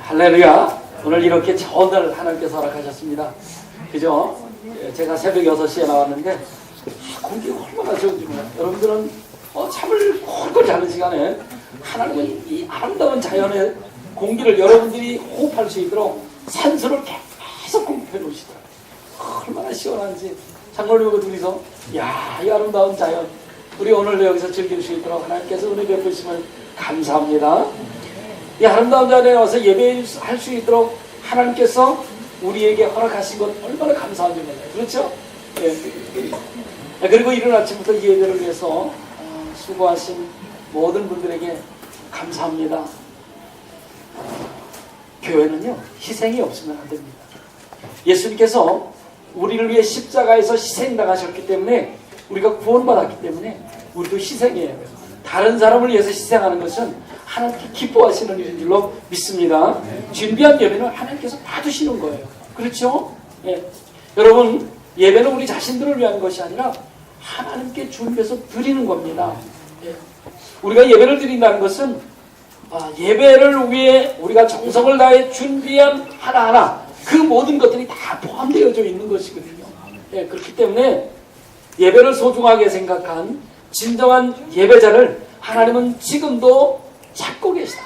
할렐루야. 오늘 이렇게 좋은 날 하나님께서 허락하셨습니다. 그죠? 제가 새벽 6시에 나왔는데 공기가 얼마나 좋은지 몰라요. 여러분들은 잠을 콜콜 자는 시간에 하나님은 이 아름다운 자연의 공기를 여러분들이 호흡할 수 있도록 산소를 계속 공급해 놓으시더라고요. 얼마나 시원한지 장로님하고 둘이서 이 아름다운 자연 우리 오늘도 여기서 즐길 수 있도록 하나님께서 은혜 베푸시면 감사합니다. 이 아름다운 자리에 와서 예배할 수 있도록 하나님께서 우리에게 허락하신 것 얼마나 감사한지 몰라요. 그렇죠? 예. 그리고 이른 아침부터 이 예배를 위해서 수고하신 모든 분들에게 감사합니다. 교회는요, 희생이 없으면 안 됩니다. 예수님께서 우리를 위해 십자가에서 희생당하셨기 때문에 우리가 구원받았기 때문에 우리도 희생해야 해요. 다른 사람을 위해서 희생하는 것은 하나님께 기뻐하시는 일인 줄로 믿습니다. 준비한 예배는 하나님께서 받으시는 거예요. 그렇죠? 예. 여러분, 예배는 우리 자신들을 위한 것이 아니라 하나님께 준비해서 드리는 겁니다. 예. 우리가 예배를 드린다는 것은 예배를 위해 우리가 정성을 다해 준비한 하나하나 그 모든 것들이 다 포함되어져 있는 것이거든요. 예. 그렇기 때문에 예배를 소중하게 생각한 진정한 예배자를 하나님은 지금도 찾고 계시다.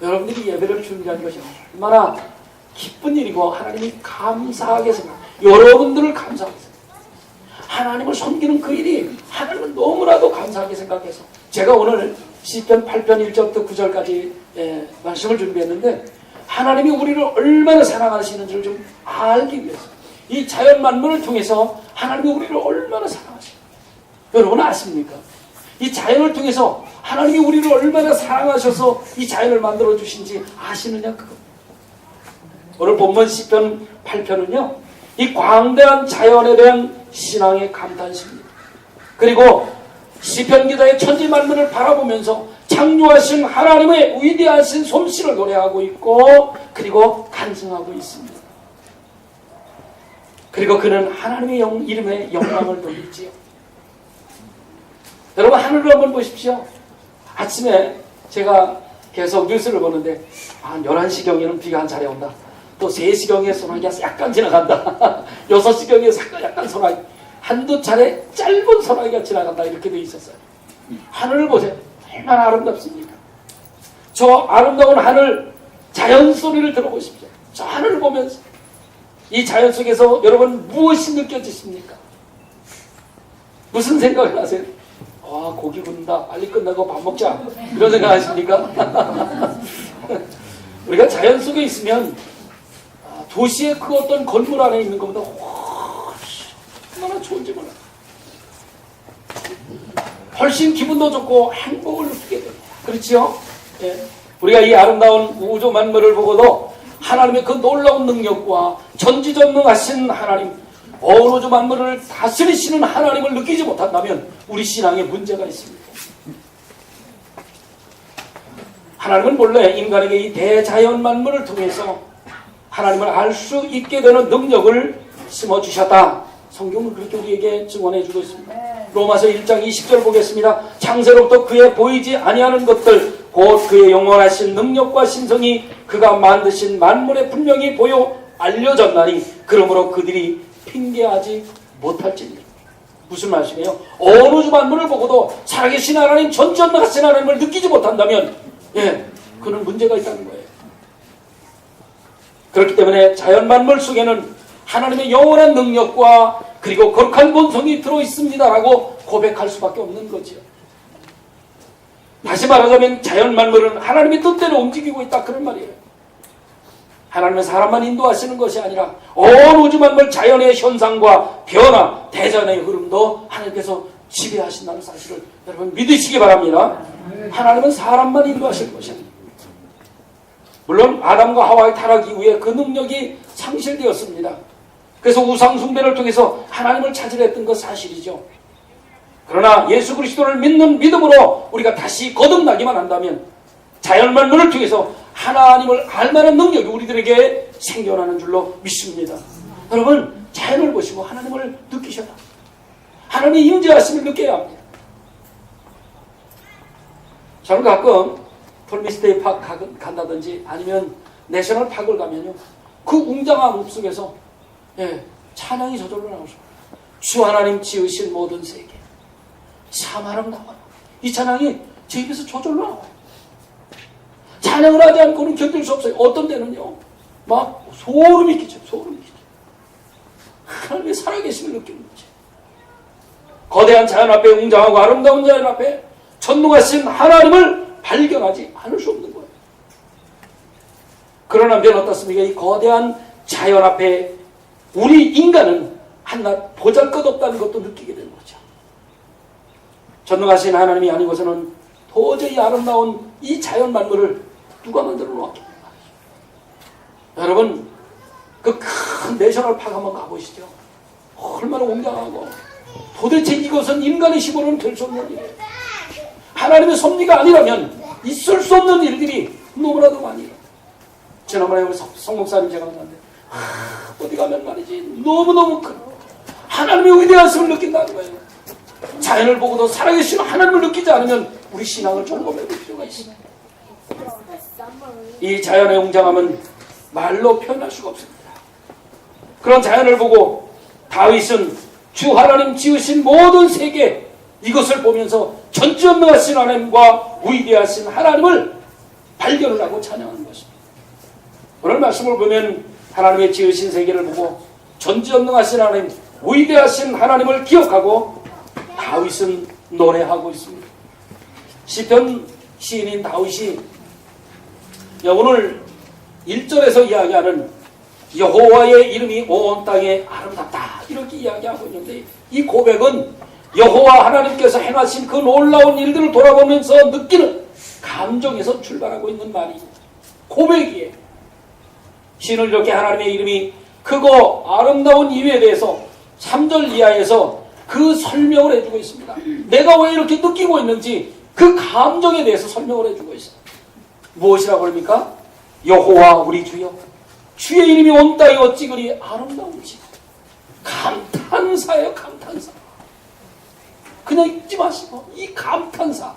여러분들이 예배를 준비하는 것이 얼마나 기쁜 일이고 하나님이 감사하게 생각합니다. 여러분들을 감사하게 생각합니다. 하나님을 섬기는 그 일이 하나님은 너무나도 감사하게 생각해서 제가 오늘 시편 8편 1절부터 9절까지 말씀을 준비했는데 하나님이 우리를 얼마나 사랑하시는지를 좀 알기 위해서 이 자연 만물을 통해서 하나님이 우리를 얼마나 사랑하시는지 여러분 아십니까? 이 자연을 통해서 하나님이 우리를 얼마나 사랑하셔서 이 자연을 만들어 주신지 아시느냐 그거. 오늘 본문 시편 8편은요. 이 광대한 자연에 대한 신앙의 감탄식입니다. 그리고 시편 기자의 천지 만물을 바라보면서 창조하신 하나님의 위대하신 솜씨를 노래하고 있고 그리고 간증하고 있습니다. 그리고 그는 하나님의 이름에 영광을 돌리지요. 여러분 하늘을 한번 보십시오. 아침에 제가 계속 뉴스를 보는데 한 11시경에는 비가 한 차례 온다. 또 3시경에 소나기가 약간 지나간다. 6시경에 약간 소나기. 한두 차례 짧은 소나기가 지나간다. 이렇게 돼 있었어요. 하늘을 보세요. 얼마나 아름답습니까? 저 아름다운 하늘 자연 소리를 들어보십시오. 저 하늘을 보면서 이 자연 속에서 여러분 무엇이 느껴지십니까? 무슨 생각을 하세요? 고기 굽는다. 빨리 끝나고 밥 먹자. 이런 생각 하십니까? 우리가 자연 속에 있으면 도시의 그 어떤 건물 안에 있는 것보다 얼마나 좋은지 몰라요. 훨씬 기분도 좋고 행복을 느끼게 됩니다. 그렇죠? 예. 우리가 이 아름다운 우주 만물을 보고도 하나님의 그 놀라운 능력과 전지전능하신 하나님 온 우주 만물을 다스리시는 하나님을 느끼지 못한다면 우리 신앙에 문제가 있습니다. 하나님은 본래 인간에게 이 대자연 만물을 통해서 하나님을 알 수 있게 되는 능력을 심어주셨다. 성경은 그렇게 우리에게 증언해 주고 있습니다. 로마서 1장 20절 보겠습니다. 창세로부터 그의 보이지 아니하는 것들 곧 그의 영원하신 능력과 신성이 그가 만드신 만물에 분명히 보여 알려졌나니 그러므로 그들이 핑계하지 못할지니. 무슨 말씀이에요? 어느 주 만물을 보고도 살아계신 하나님 전전하신 하나님을 느끼지 못한다면 그는 문제가 있다는 거예요. 그렇기 때문에 자연 만물 속에는 하나님의 영원한 능력과 그리고 거룩한 본성이 들어있습니다라고 고백할 수밖에 없는 거죠. 다시 말하자면 자연 만물은 하나님의 뜻대로 움직이고 있다 그런 말이에요. 하나님은 사람만 인도하시는 것이 아니라 온 우주 만물 자연의 현상과 변화, 대전의 흐름도 하나님께서 지배하신다는 사실을 여러분 믿으시기 바랍니다. 하나님은 사람만 인도하실 것이 아닙니다. 물론 아담과 하와의 타락 이후에 그 능력이 상실되었습니다. 그래서 우상 숭배를 통해서 하나님을 찾으려 했던 것 사실이죠. 그러나 예수 그리스도를 믿는 믿음으로 우리가 다시 거듭나기만 한다면 자연 만물을 통해서 하나님을 알만한 능력이 우리들에게 생겨나는 줄로 믿습니다. 여러분 자연을 보시고 하나님을 느끼셔라. 하나님의 임재하심을 느껴야 합니다. 저는 가끔 톨미스테이 파크 간다든지 아니면 내셔널 파크를 가면요, 그 웅장한 숲속에서 찬양이 저절로 나오죠. 주 하나님 지으신 모든 세계 참 아름다워. 이 찬양이 제 입에서 저절로 나와요. 찬양을 하지 않고는 견딜 수 없어요. 어떤 때는요, 막 소름이 끼쳐요. 소름이 끼쳐요. 하나님의 살아계심을 느끼는 거죠. 거대한 자연 앞에, 웅장하고 아름다운 자연 앞에 전능하신 하나님을 발견하지 않을 수 없는 거예요. 그러나 면 어떻습니까? 이 거대한 자연 앞에 우리 인간은 한낱 보잘것없다는 것도 느끼게 되는 거죠. 전능하신 하나님이 아니고서는 도저히 아름다운 이 자연 만물을 누가 만들어 놓았겠냐 말이죠. 여러분, 그 큰 내셔널 파크 한번 가보시죠. 얼마나 웅장하고, 도대체 이것은 인간의 힘으로는 될 수 없는 일이에요. 하나님의 섭리가 아니라면 있을 수 없는 일들이 너무나도 많이 일어나요. 지난번에 우리 성 목사님 제가 만났는데, 어디 가면 말이지 너무너무 큰 하나님의 위대하심을 느낀다는 거예요. 자연을 보고도 살아계신 하나님을 느끼지 않으면 우리 신앙을 점검해 볼 필요가 있습니다. 이 자연의 웅장함은 말로 표현할 수가 없습니다. 그런 자연을 보고 다윗은 주 하나님 지으신 모든 세계, 이것을 보면서 전지전능하신 하나님과 위대하신 하나님을 발견을 하고 찬양하는 것입니다. 오늘 말씀을 보면 하나님의 지으신 세계를 보고 전지전능하신 하나님, 위대하신 하나님을 기억하고 다윗은 노래하고 있습니다. 시편 시인인 다윗이 오늘 1절에서 이야기하는 여호와의 이름이 온 땅에 아름답다, 이렇게 이야기하고 있는데, 이 고백은 여호와 하나님께서 행하신 그 놀라운 일들을 돌아보면서 느끼는 감정에서 출발하고 있는 말입니다. 고백이에요. 시인은 이렇게 하나님의 이름이 크고 아름다운 이유에 대해서 3절 이하에서 그 설명을 해주고 있습니다. 내가 왜 이렇게 느끼고 있는지 그 감정에 대해서 설명을 해주고 있어요. 무엇이라고 그럽니까? 여호와 우리 주여, 주의 이름이 온 땅에 어찌 그리 아름다운지. 감탄사예요. 감탄사. 그냥 읽지 마시고 이 감탄사.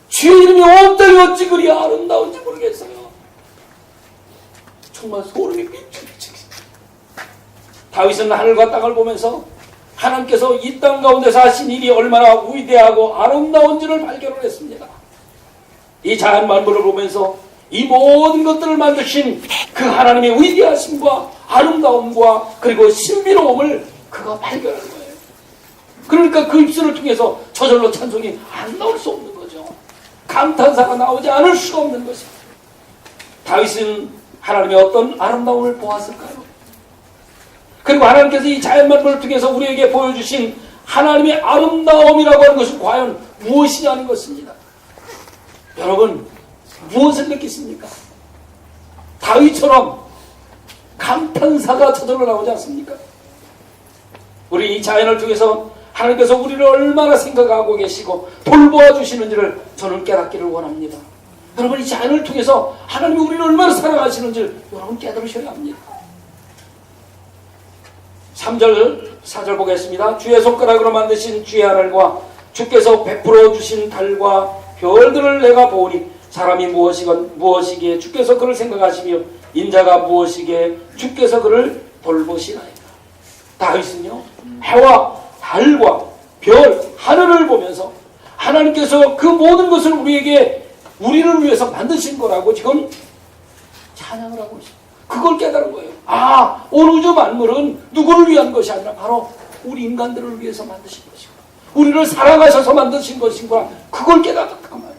주의 이름이 온 땅에 어찌 그리 아름다운지 모르겠어요. 정말 소름이 삐쩍삐쩍. 다윗은 하늘과 땅을 보면서 하나님께서 이 땅 가운데서 하신 일이 얼마나 위대하고 아름다운지를 발견을 했습니다. 이 자연 만물을 보면서 이 모든 것들을 만드신 그 하나님의 위대하심과 아름다움과 그리고 신비로움을 그가 발견한 거예요. 그러니까 그 입술을 통해서 저절로 찬송이 안 나올 수 없는 거죠. 감탄사가 나오지 않을 수가 없는 것입니다. 다윗은 하나님의 어떤 아름다움을 보았을까요? 그리고 하나님께서 이 자연 만물을 통해서 우리에게 보여주신 하나님의 아름다움이라고 하는 것은 과연 무엇이냐는 것입니다. 여러분, 무엇을 느끼십니까? 다윗처럼 감탄사가 저절로 나오지 않습니까? 우리 이 자연을 통해서 하나님께서 우리를 얼마나 생각하고 계시고 돌보아 주시는지를 저는 깨닫기를 원합니다. 여러분, 이 자연을 통해서 하나님이 우리를 얼마나 사랑하시는지를 여러분 깨달으셔야 합니다. 3절, 4절 보겠습니다. 주의 손가락으로 만드신 주의 하늘과 주께서 베풀어 주신 달과 별들을 내가 보오니 사람이 무엇이기에 주께서 그를 생각하시며 인자가 무엇이기에 주께서 그를 돌보시나이까. 다윗은요, 해와 달과 별, 하늘을 보면서 하나님께서 그 모든 것을 우리를 위해서 만드신 거라고 지금 찬양을 하고 있습니다. 그걸 깨달은 거예요. 온 우주 만물은 누구를 위한 것이 아니라 바로 우리 인간들을 위해서 만드신 것이고 우리를 사랑하셔서 만드신 것인가, 그걸 깨닫았단 말이에요.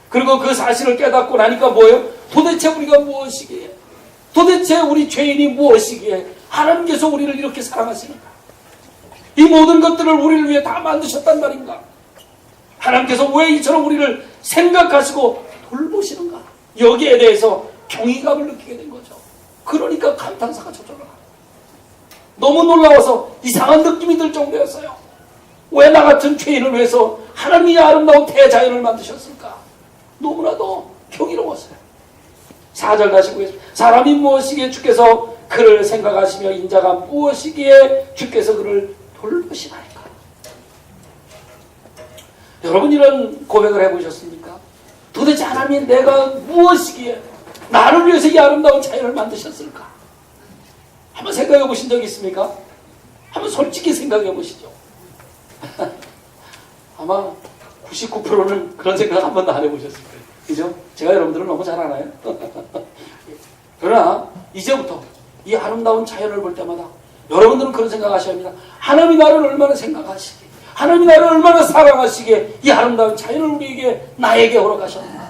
그리고 그 사실을 깨닫고 나니까 뭐예요? 도대체 우리가 무엇이기에, 도대체 우리 죄인이 무엇이기에 하나님께서 우리를 이렇게 사랑하시는가, 이 모든 것들을 우리를 위해 다 만드셨단 말인가, 하나님께서 왜 이처럼 우리를 생각하시고 돌보시는가, 여기에 대해서 경이감을 느끼게 된 거죠. 그러니까 감탄사가 저절로 너무 놀라워서 이상한 느낌이 들 정도였어요. 왜 나 같은 죄인을 위해서 하나님이 아름다운 대자연을 만드셨을까? 너무나도 경이로웠어요. 4절 다시 보겠습니다. 사람이 무엇이기에 주께서 그를 생각하시며 인자가 무엇이기에 주께서 그를 돌보시나이까. 여러분, 이런 고백을 해보셨습니까? 도대체 하나님이 내가 무엇이기에 나를 위해서 이 아름다운 자연을 만드셨을까? 한번 생각해 보신 적 있습니까? 한번 솔직히 생각해 보시죠. 아마 99%는 그런 생각 한 번도 안 해보셨을 거예요. 그죠? 제가 여러분들은 너무 잘 알아요. 그러나 이제부터 이 아름다운 자연을 볼 때마다 여러분들은 그런 생각하셔야 합니다. 하나님이 나를 얼마나 생각하시기에, 하나님이 나를 얼마나 사랑하시기에 이 아름다운 자연을 우리에게, 나에게 허락하셨나.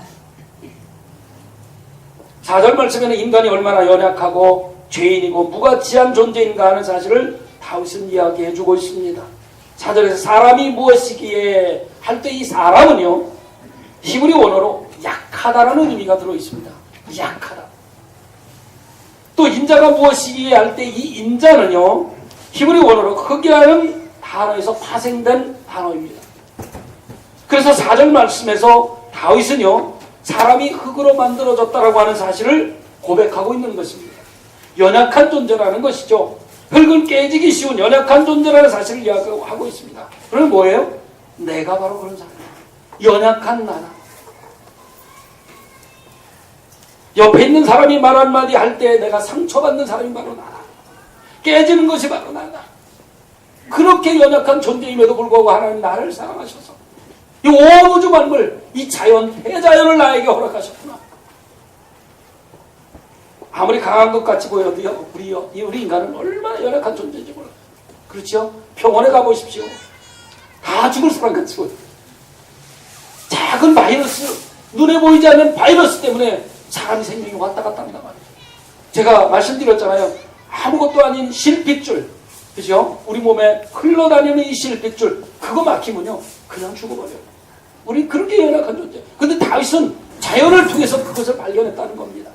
4절 말씀에는 인간이 얼마나 연약하고 죄인이고 무가치한 존재인가 하는 사실을 다윗은 이야기해주고 있습니다. 4절에서 사람이 무엇이기에 할 때 이 사람은요, 히브리 원어로 약하다라는 의미가 들어있습니다. 약하다. 또 인자가 무엇이기에 할 때 이 인자는요, 히브리 원어로 흙이라는 단어에서 파생된 단어입니다. 그래서 4절 말씀에서 다윗은요, 사람이 흙으로 만들어졌다라고 하는 사실을 고백하고 있는 것입니다. 연약한 존재라는 것이죠. 흙은 깨지기 쉬운 연약한 존재라는 사실을 이야기하고 있습니다. 그럼 뭐예요? 내가 바로 그런 사람이에요. 연약한 나다. 옆에 있는 사람이 말 한마디 할 때 내가 상처받는 사람이 바로 나다. 깨지는 것이 바로 나다. 그렇게 연약한 존재임에도 불구하고 하나님 나를 사랑하셔서 이 온 우주 만물, 이 자연, 대자연을 나에게 허락하셨구나. 아무리 강한 것 같이 보여도요, 우리 인간은 얼마나 연약한 존재인지 몰라요. 그렇죠? 병원에 가보십시오. 다 죽을 사람 같이 보여요. 작은 바이러스, 눈에 보이지 않는 바이러스 때문에 사람이 생명이 왔다 갔다 한단 말이에요. 제가 말씀드렸잖아요. 아무것도 아닌 실핏줄, 그죠? 우리 몸에 흘러다니는 이 실핏줄, 그거 막히면요, 그냥 죽어버려요. 우리 그렇게 연약한 존재. 근데 다윗은 자연을 통해서 그것을 발견했다는 겁니다.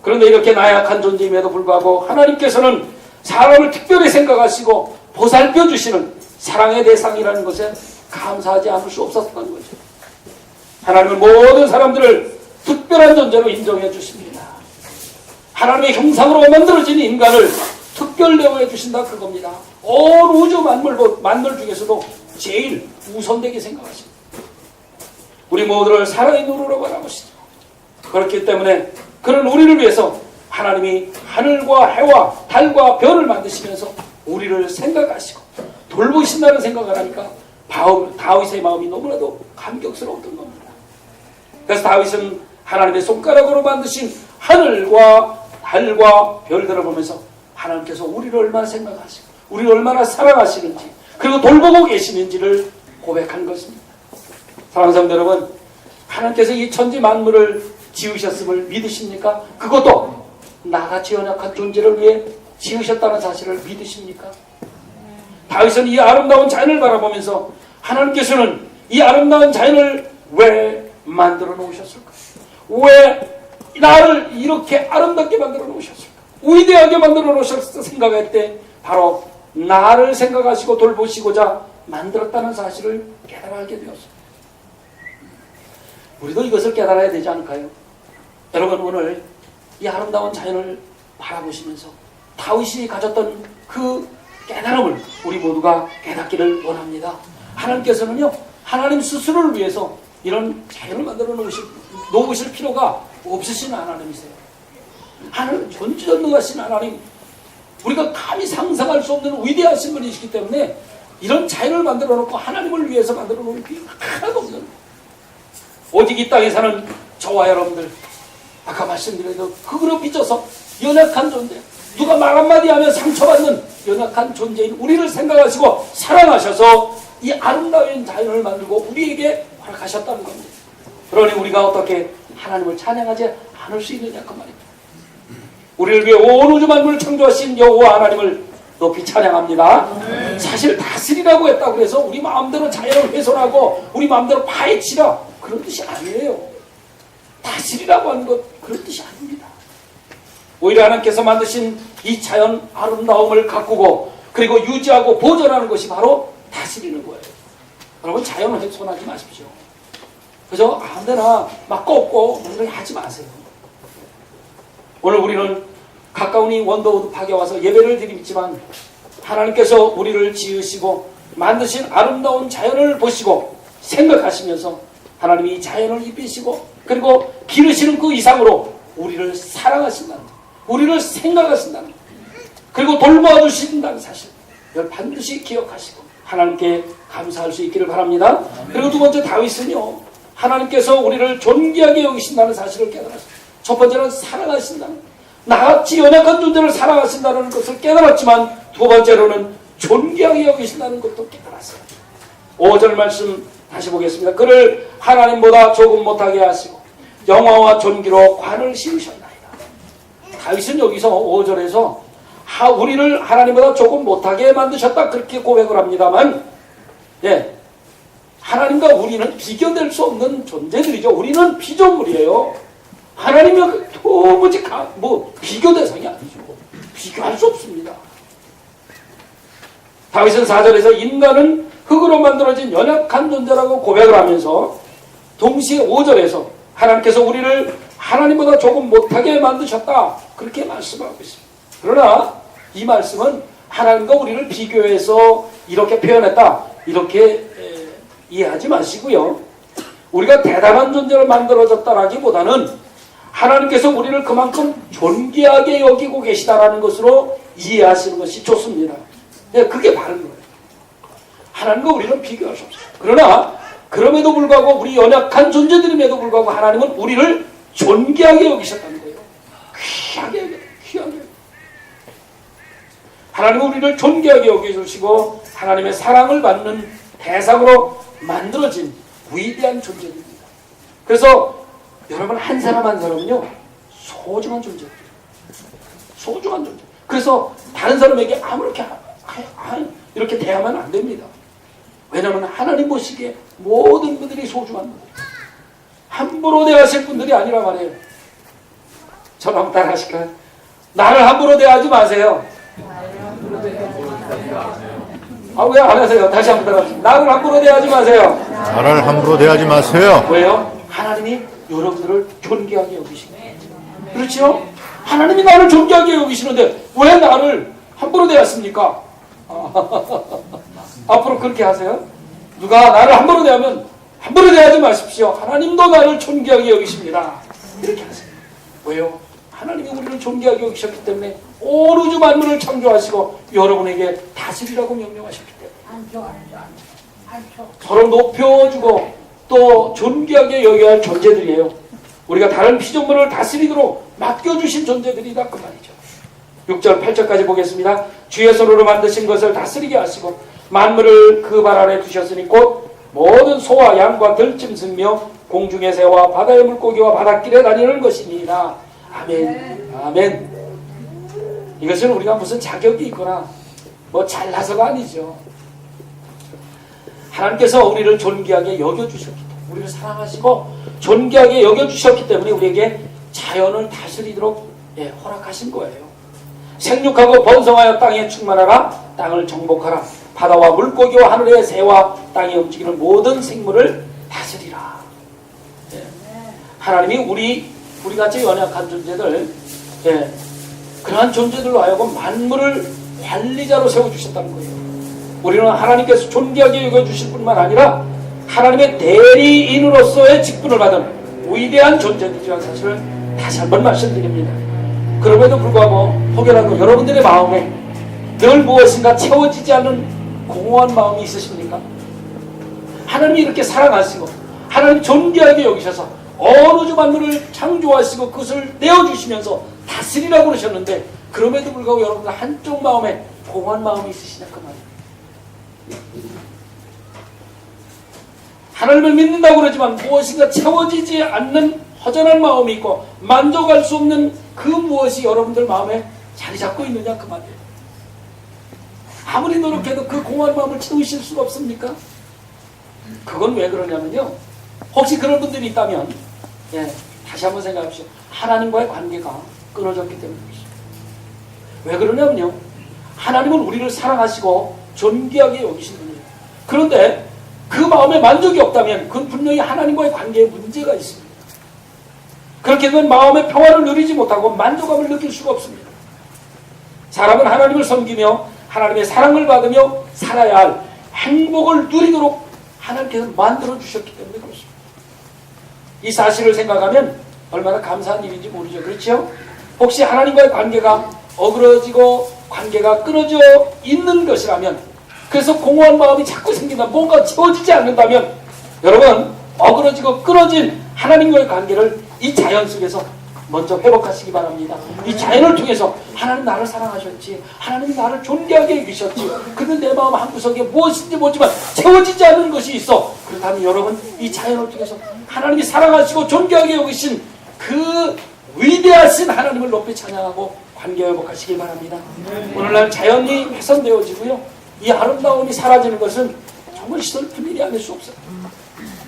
그런데 이렇게 나약한 존재임에도 불구하고 하나님께서는 사람을 특별히 생각하시고 보살펴 주시는 사랑의 대상이라는 것에 감사하지 않을 수 없었던 거죠. 하나님은 모든 사람들을 특별한 존재로 인정해 주십니다. 하나님의 형상으로 만들어진 인간을 특별 대우해 주신다 그겁니다. 온 우주 만물 중에서도 제일 우선되게 생각하십니다. 우리 모두를 사랑의 눈으로 바라보시죠. 그렇기 때문에 그런 우리를 위해서 하나님이 하늘과 해와 달과 별을 만드시면서 우리를 생각하시고 돌보신다는 생각을 하니까 다윗의 마음이 너무나도 감격스러웠던 겁니다. 그래서 다윗은 하나님의 손가락으로 만드신 하늘과 달과 별들을 보면서 하나님께서 우리를 얼마나 생각하시고 우리를 얼마나 사랑하시는지 그리고 돌보고 계시는지를 고백한 것입니다. 사랑하는 성도 여러분, 하나님께서 이 천지 만물을 지으셨음을 믿으십니까? 그것도 나같이 연약한 존재를 위해 지으셨다는 사실을 믿으십니까? 다윗은 이 아름다운 자연을 바라보면서 하나님께서는 이 아름다운 자연을 왜 만들어 놓으셨을까? 왜 나를 이렇게 아름답게 만들어 놓으셨을까? 위대하게 만들어 놓으셨을까 생각할 때 바로 나를 생각하시고 돌보시고자 만들었다는 사실을 깨달게 되었습니다. 우리도 이것을 깨달아야 되지 않을까요? 여러분, 오늘 이 아름다운 자연을 바라보시면서 다윗이 가졌던 그 깨달음을 우리 모두가 깨닫기를 원합니다. 하나님께서는요, 하나님 스스로를 위해서 이런 자연을 만들어 놓으실 필요가 없으신 하나님이세요. 하나님 전지전능하신 하나님, 우리가 감히 상상할 수 없는 위대하신 분이시기 때문에 이런 자연을 만들어 놓고 하나님을 위해서 만들어 놓을 필요가 하나도 없는, 오직 이 땅에 사는 저와 여러분들, 아까 말씀드린 흙으로 빚어서 연약한 존재, 누가 말 한마디 하면 상처받는 연약한 존재인 우리를 생각하시고 사랑하셔서 이 아름다운 자연을 만들고 우리에게 허락하셨다는 겁니다. 그러니 우리가 어떻게 하나님을 찬양하지 않을 수 있느냐 그 말입니다. 우리를 위해 온 우주 만물을 창조하신 여호와 하나님을 높이 찬양합니다. 사실 다스리라고 했다고 해서 우리 마음대로 자연을 훼손하고 우리 마음대로 파헤치라, 그런 뜻이 아니에요. 다스리라고 하는 것, 그런 뜻이 아닙니다. 오히려 하나님께서 만드신 이 자연 아름다움을 가꾸고 그리고 유지하고 보존하는 것이 바로 다스리는 거예요. 여러분, 자연을 훼손하지 마십시오. 그저 아무데나 막 꺾고 그런 거 하지 마세요. 오늘 우리는 가까운 이 원더우드 파괴 와서 예배를 드리지만 하나님께서 우리를 지으시고 만드신 아름다운 자연을 보시고 생각하시면서 하나님이 이 자연을 입히시고 그리고 기르시는 그 이상으로 우리를 사랑하신다는 것, 우리를 생각하신다는 것, 그리고 돌보아 주신다는 사실, 이걸 반드시 기억하시고 하나님께 감사할 수 있기를 바랍니다. 그리고 두 번째, 다윗은요, 하나님께서 우리를 존귀하게 여기신다는 사실을 깨달았습니다. 첫 번째는 사랑하신다는, 나같이 연약한 존재를 사랑하신다는 것을 깨달았지만, 두 번째로는 존귀하게 여기신다는 것도 깨달았어요. 5절 말씀 다시 보겠습니다. 그를 하나님보다 조금 못하게 하시고 영화와 존귀로 관을 씌우셨나이다. 다윗은 여기서 5절에서 우리를 하나님보다 조금 못하게 만드셨다, 그렇게 고백을 합니다만, 하나님과 우리는 비교될 수 없는 존재들이죠. 우리는 피조물이에요. 하나님은 도무지 비교 대상이 아니죠. 비교할 수 없습니다. 다윗은 4절에서 인간은 흙으로 만들어진 연약한 존재라고 고백을 하면서 동시에 5절에서 하나님께서 우리를 하나님보다 조금 못하게 만드셨다, 그렇게 말씀하고 있습니다. 그러나 이 말씀은 하나님과 우리를 비교해서 이렇게 표현했다, 이렇게 이해하지 마시고요. 우리가 대단한 존재를 만들어졌다라기보다는 하나님께서 우리를 그만큼 존귀하게 여기고 계시다라는 것으로 이해하시는 것이 좋습니다. 그게 바른 거예요. 하나님과 우리는 비교할 수 없어요. 그러나 그럼에도 불구하고, 우리 연약한 존재들임에도 불구하고 하나님은 우리를 존귀하게 여기셨다는 거예요. 귀하게. 하나님은 우리를 존귀하게 여겨주시고 하나님의 사랑을 받는 대상으로 만들어진 위대한 존재입니다. 그래서 여러분, 한 사람 한 사람은요, 소중한 존재예요. 소중한 존재. 그래서 다른 사람에게 아무렇게 이렇게 대하면 안 됩니다. 왜냐하면 하나님 보시기에 모든 분들이 소중한 분들, 함부로 대하실 분들이 아니라 말이에요. 저를 한번 따라 하실까요? 나를 함부로 대하지 마세요. 왜 안 하세요? 다시 한번 따라 하십시오. 나를 함부로 대하지 마세요. 나를 함부로 대하지 마세요. 왜요? 하나님이 여러분들을 존귀하게 여기시네. 그렇죠? 하나님이 나를 존귀하게 여기시는데 왜 나를 함부로 대했습니까? 앞으로 그렇게 하세요. 누가 나를 함부로 대하면 함부로 대하지 마십시오. 하나님도 나를 존귀하게 여기십니다. 이렇게 하세요. 왜요? 하나님이 우리를 존귀하게 여기셨기 때문에 온 우주 만물을 창조하시고 여러분에게 다스리라고 명령하셨기 때문에 서로 높여주고 또 존귀하게 여겨야 할 존재들이에요. 우리가 다른 피조물을 다스리도록 맡겨주신 존재들이다, 그 말이죠. 6절 8절까지 보겠습니다. 주의 손으로 만드신 것을 다스리게 하시고 만물을 그 발 아래 두셨으니 곧 모든 소와 양과 들짐승며 공중의 새와 바다의 물고기와 바닷길에 다니는 것이니라. 아멘. 아멘. 이것은 우리가 무슨 자격이 있거나 잘나서가 아니죠. 하나님께서 우리를 존귀하게 여겨주셨기 때문에, 우리를 사랑하시고 존귀하게 여겨주셨기 때문에 우리에게 자연을 다스리도록 허락하신 거예요. 생육하고 번성하여 땅에 충만하라. 땅을 정복하라. 바다와 물고기와 하늘의 새와 땅에 움직이는 모든 생물을 다스리라. 하나님이 우리같이 연약한 존재들, 그러한 존재들로 하여금 만물을 관리자로 세워주셨다는 거예요. 우리는 하나님께서 존귀하게 여겨주실 뿐만 아니라 하나님의 대리인으로서의 직분을 받은 위대한 존재들이라는 사실을 다시 한번 말씀드립니다. 그럼에도 불구하고 혹여라도 여러분들의 마음에 늘 무엇인가 채워지지 않는 공허한 마음이 있으십니까? 하나님이 이렇게 사랑하시고 하나님 존귀하게 여기셔서 온 우주 만물을 창조하시고 그것을 내어주시면서 다스리라고 그러셨는데, 그럼에도 불구하고 여러분들 한쪽 마음에 공허한 마음이 있으시냐, 그 말이에요. 하나님을 믿는다고 그러지만 무엇인가 채워지지 않는 허전한 마음이 있고 만족할 수 없는 그 무엇이 여러분들 마음에 자리 잡고 있느냐, 그 말이에요. 아무리 노력해도 그 공허한 마음을 채우실 수가 없습니까? 그건 왜 그러냐면요, 혹시 그런 분들이 있다면 다시 한번 생각합시오. 하나님과의 관계가 끊어졌기 때문입니다. 왜 그러냐면요, 하나님은 우리를 사랑하시고 존귀하게 여기신 분이에요. 그런데 그 마음에 만족이 없다면 그건 분명히 하나님과의 관계에 문제가 있습니다. 그렇게 되면 마음의 평화를 누리지 못하고 만족감을 느낄 수가 없습니다. 사람은 하나님을 섬기며 하나님의 사랑을 받으며 살아야 할 행복을 누리도록 하나님께서 만들어 주셨기 때문에 그렇습니다. 이 사실을 생각하면 얼마나 감사한 일인지 모르죠. 그렇죠? 혹시 하나님과의 관계가 어그러지고 관계가 끊어져 있는 것이라면, 그래서 공허한 마음이 자꾸 생긴다, 뭔가 채워지지 않는다면, 여러분 어그러지고 끊어진 하나님과의 관계를 이 자연 속에서 먼저 회복하시기 바랍니다. 이 자연을 통해서 하나님 나를 사랑하셨지, 하나님 나를 존귀하게 여기셨지, 근데 내 마음 한구석에 무엇인지 모르지만 채워지지 않는 것이 있어. 그렇다면 여러분 이 자연을 통해서 하나님이 사랑하시고 존귀하게 여기신 그 위대하신 하나님을 높이 찬양하고 관계 회복하시기 바랍니다. 오늘날 자연이 훼손되어지고요, 이 아름다움이 사라지는 것은 정말 슬픈 일이 아닐 수 없어요.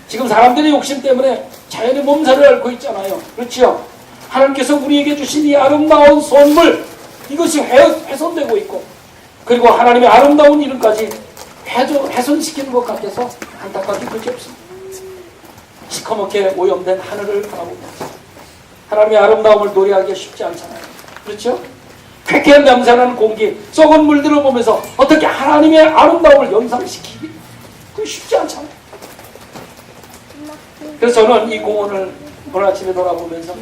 지금 사람들의 욕심 때문에 자연의 몸살을 앓고 있잖아요. 그렇죠? 하나님께서 우리에게 주신 이 아름다운 선물, 이것이 훼손되고 있고, 그리고 하나님의 아름다운 이름까지 훼손시키는 것 같아서 안타깝게 그렇게 없습니다. 시커멓게 오염된 하늘을 바라보면서 하나님의 아름다움을 노래하기 쉽지 않잖아요. 그렇죠? 쾌쾌한 냄새나는 공기, 썩은 물들을 보면서 어떻게 하나님의 아름다움을 연상시키기, 그게 쉽지 않잖아요. 그래서 저는 이 공원을 오늘 아침에 돌아보면서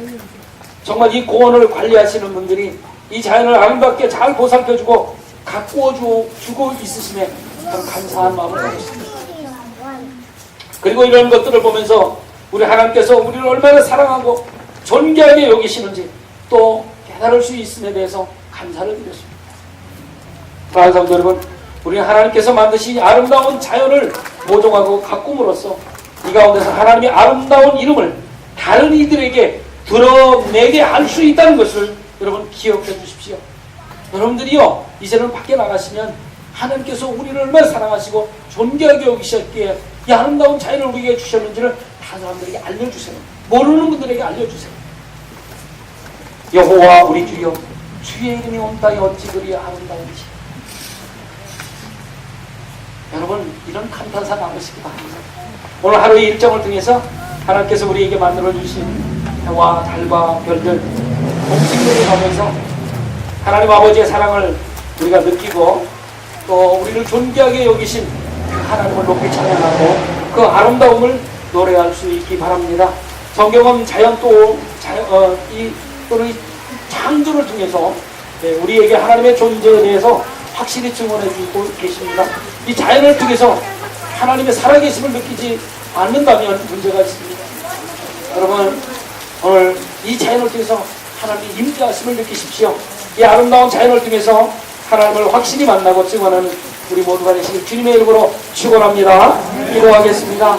정말 이 공원을 관리하시는 분들이 이 자연을 아름답게 잘 보살펴주고 가꾸어 주고 있으심에 참 감사한 마음을 가졌습니다. 그리고 이런 것들을 보면서 우리 하나님께서 우리를 얼마나 사랑하고 존귀하게 여기시는지 또 깨달을 수 있음에 대해서 감사를 드렸습니다. 사랑하는 성도 여러분, 우리 하나님께서 만드신 아름다운 자연을 모종하고 가꿈으로써 이 가운데서 하나님의 아름다운 이름을 다른 이들에게 드러내게 할 수 있다는 것을 여러분 기억해 주십시오. 여러분들이요, 이제는 밖에 나가시면 하나님께서 우리를 얼마나 사랑하시고 존귀하게 여기셨기에 이 아름다운 자연을 우리에게 주셨는지를 다른 사람들에게 알려주세요. 모르는 분들에게 알려주세요. 여호와 우리 주여, 주의 이름이 온 땅에 어찌 그리 아름다운지. 여러분 이런 감탄사 나누시기 바랍니다. 오늘 하루의 일정을 통해서 하나님께서 우리에게 만들어주신 해와 달과 별들, 공식들을 가면서 하나님 아버지의 사랑을 우리가 느끼고 또 우리를 존귀하게 여기신 하나님을 높이 찬양하고 그 아름다움을 노래할 수 있기 바랍니다. 성경은 자연 또는 이 창조를 통해서 우리에게 하나님의 존재에 대해서 확실히 증언해 주고 계십니다. 이 자연을 통해서 하나님의 살아계심을 느끼지 않는다면 문제가 있습니다. 여러분 오늘 이 자연을 통해서 하나님의 임재하심을 느끼십시오. 이 아름다운 자연을 통해서 하나님을 확실히 만나고 증언하는 우리 모두가 되시길 주님의 이름으로 축원합니다. 기도하겠습니다.